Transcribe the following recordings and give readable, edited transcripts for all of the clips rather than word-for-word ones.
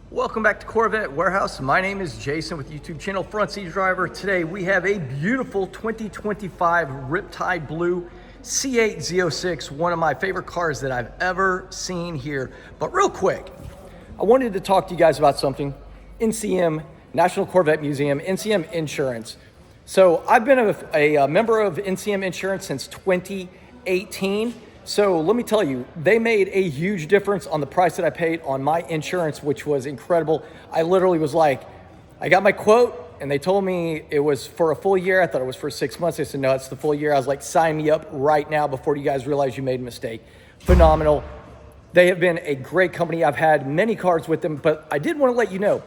Welcome back to Corvette Warehouse. My name is Jason with YouTube channel Front Seat Driver. Today we have a beautiful 2025 Riptide Blue C8 Z06, one of my favorite cars that I've ever seen here. But real quick, I wanted to talk to you guys about something. NCM, National Corvette Museum, NCM Insurance. So I've been a member of NCM Insurance since 2018. So let me tell you, they made a huge difference on the price that I paid on my insurance, which was incredible. I literally was like, I got my quote and they told me it was for a full year. I thought it was for 6 months. They said, no, it's the full year. I was like, sign me up right now before you guys realize you made a mistake. Phenomenal. They have been a great company. I've had many cars with them, but I did want to let you know,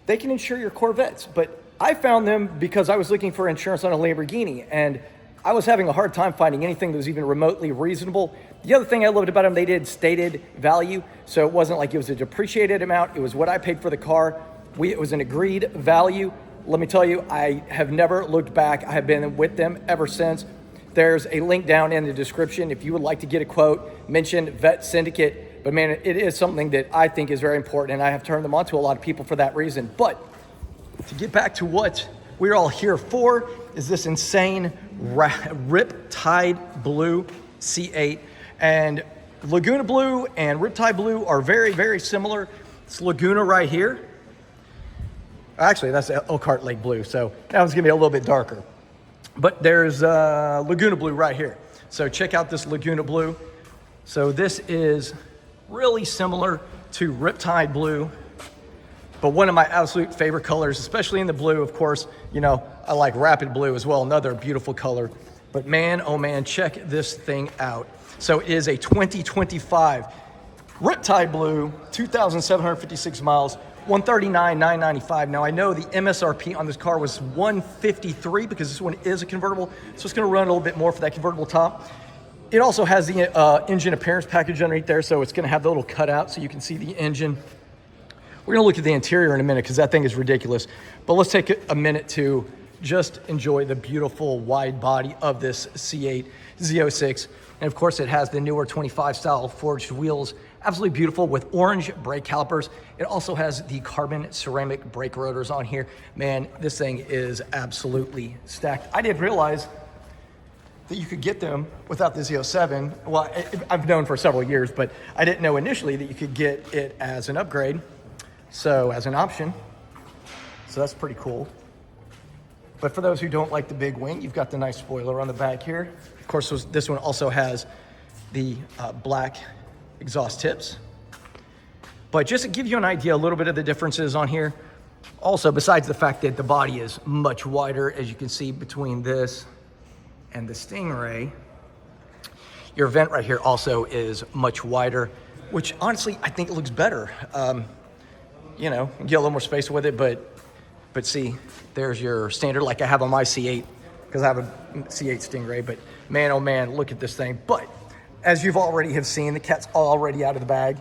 they can insure your Corvettes, but I found them because I was looking for insurance on a Lamborghini, and I was having a hard time finding anything that was even remotely reasonable. The other thing I loved about them, they did stated value. So it wasn't like it was a depreciated amount. It was what I paid for the car. It was an agreed value. Let me tell you, I have never looked back. I have been with them ever since. There's a link down in the description if you would like to get a quote. Mention Vette Syndicate. But man, it is something that I think is very important, and I have turned them on to a lot of people for that reason. But to get back to what we're all here for, is this insane Riptide Blue C8. And Laguna Blue and Riptide Blue are very, very similar. It's Laguna right here. Actually, that's Elkhart Lake Blue, so that one's gonna be a little bit darker. But there's Laguna Blue right here. So check out this Laguna Blue. So this is really similar to Riptide Blue, but one of my absolute favorite colors, especially in the blue, of course, you know, I like Rapid Blue as well, another beautiful color. But man, oh man, check this thing out. So it is a 2025 Riptide Blue, 2,756 miles, $139,995. Now I know the MSRP on this car was $153 because this one is a convertible, so it's gonna run a little bit more for that convertible top. It also has the engine appearance package underneath there, so it's gonna have the little cutout so you can see the engine. We're gonna look at the interior in a minute because that thing is ridiculous. But let's take a minute to just enjoy the beautiful wide body of this C8 Z06. And of course it has the newer 25 style forged wheels, absolutely beautiful with orange brake calipers. It also has the carbon ceramic brake rotors on here. Man, this thing is absolutely stacked. I didn't realize that you could get them without the Z07. Well, I've known for several years, but I didn't know initially that you could get it as an upgrade. So as an option, so that's pretty cool. But for those who don't like the big wing, you've got the nice spoiler on the back here. Of course, this one also has the black exhaust tips. But just to give you an idea, a little bit of the differences on here. Also, besides the fact that the body is much wider, as you can see between this and the Stingray, your vent right here also is much wider, which honestly, I think it looks better. You know, get a little more space with it, but see, there's your standard like I have on my C8, because I have a C8 Stingray. But man, oh man, look at this thing. But as you've already have seen, the cat's already out of the bag.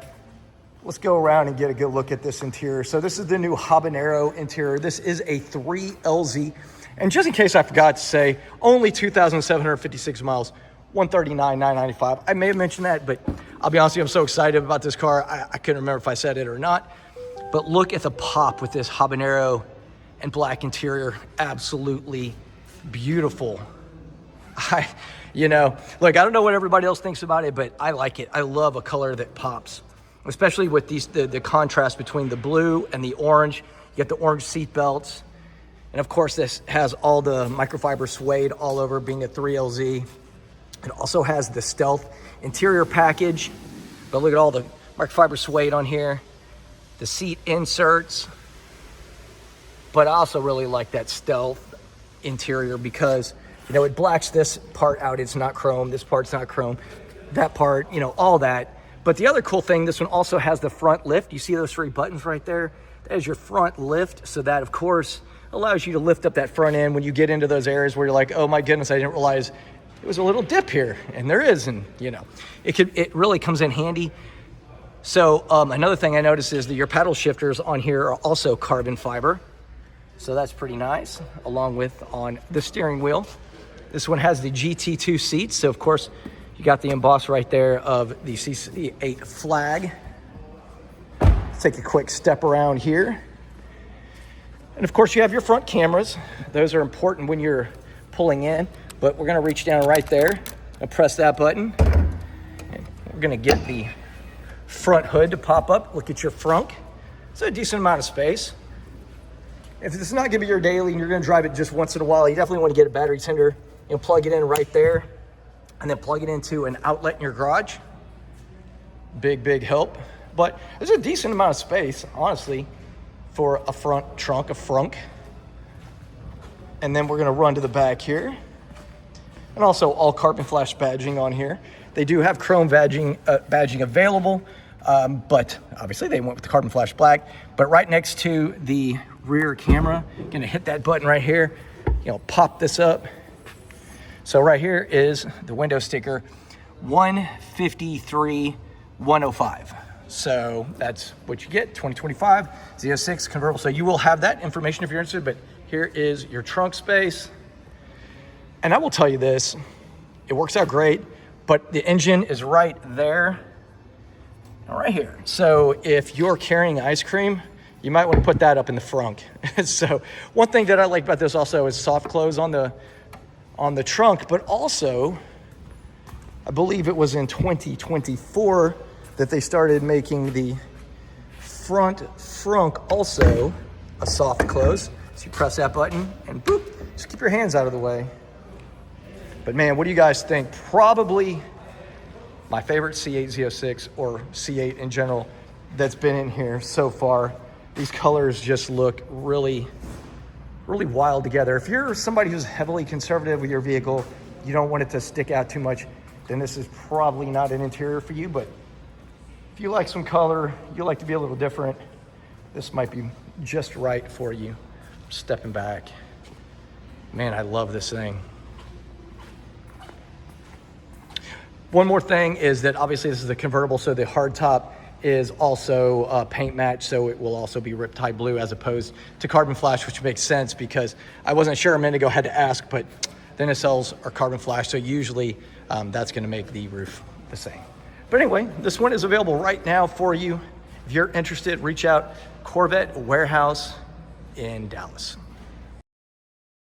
Let's go around and get a good look at this interior. So this is the new Habanero interior. This is a 3LZ. And just in case I forgot to say, only 2,756 miles, $139,995. I may have mentioned that, but I'll be honest with you, I'm so excited about this car. I couldn't remember if I said it or not. But look at the pop with this Habanero and black interior. Absolutely beautiful. You know, look, I don't know what everybody else thinks about it, but I like it. I love a color that pops, especially with these the contrast between the blue and the orange. You get the orange seat belts. And of course, this has all the microfiber suede all over, being a 3LZ. It also has the stealth interior package, but look at all the microfiber suede on here. The seat inserts, but I also really like that stealth interior because, you know, it blacks this part out. It's not chrome. This part's not chrome. That part, you know, all that. But the other cool thing, this one also has the front lift. You see those three buttons right there? That is your front lift. So that, of course, allows you to lift up that front end when you get into those areas where you're like, oh my goodness, I didn't realize it was a little dip here. And there is, and you know, it really comes in handy. So another thing I noticed is that your paddle shifters on here are also carbon fiber. So that's pretty nice, along with on the steering wheel. This one has the GT2 seats. So of course, you got the emboss right there of the C8 flag. take a quick step around here. And of course you have your front cameras. Those are important when you're pulling in, but we're gonna reach down right there and press that button. And we're gonna get the front hood to pop up. Look at your frunk. It's a decent amount of space. If it's not gonna be your daily and you're gonna drive it just once in a while, you definitely wanna get a battery tender. You'll plug it in right there and then plug it into an outlet in your garage. Big help. But there's a decent amount of space, honestly, for a front trunk, a Frunk. And then we're gonna run to the back here. And also all carbon flash badging on here. They do have chrome badging available, but obviously they went with the carbon flash black. But right next to the rear camera, gonna hit that button right here, pop this up. So right here is the window sticker, 153,105. So that's what you get, 2025 Z06 convertible. So you will have that information if you're interested, but here is your trunk space. And I will tell you this, it works out great, but the engine is right there, right here. So if you're carrying ice cream, you might want to put that up in the frunk. So one thing that I like about this also is soft close on the trunk, but also I believe it was in 2024 that they started making the front Frunk also a soft close. So you press that button and boop, just keep your hands out of the way. But man, what do you guys think? Probably my favorite C8 Z06 or C8 in general that's been in here so far. These colors just look really wild together. If you're somebody who's heavily conservative with your vehicle, you don't want it to stick out too much, then this is probably not an interior for you. But if you like some color, you like to be a little different, this might be just right for you. Stepping back. Man, I love this thing. One more thing is that obviously this is a convertible, so the hardtop is also paint match, so it will also be Riptide blue as opposed to carbon flash, which makes sense because I wasn't sure a minute ago, had to ask, but the nacelles are carbon flash, so usually that's gonna make the roof the same. But anyway, this one is available right now for you. If you're interested, reach out, Corvette Warehouse in Dallas.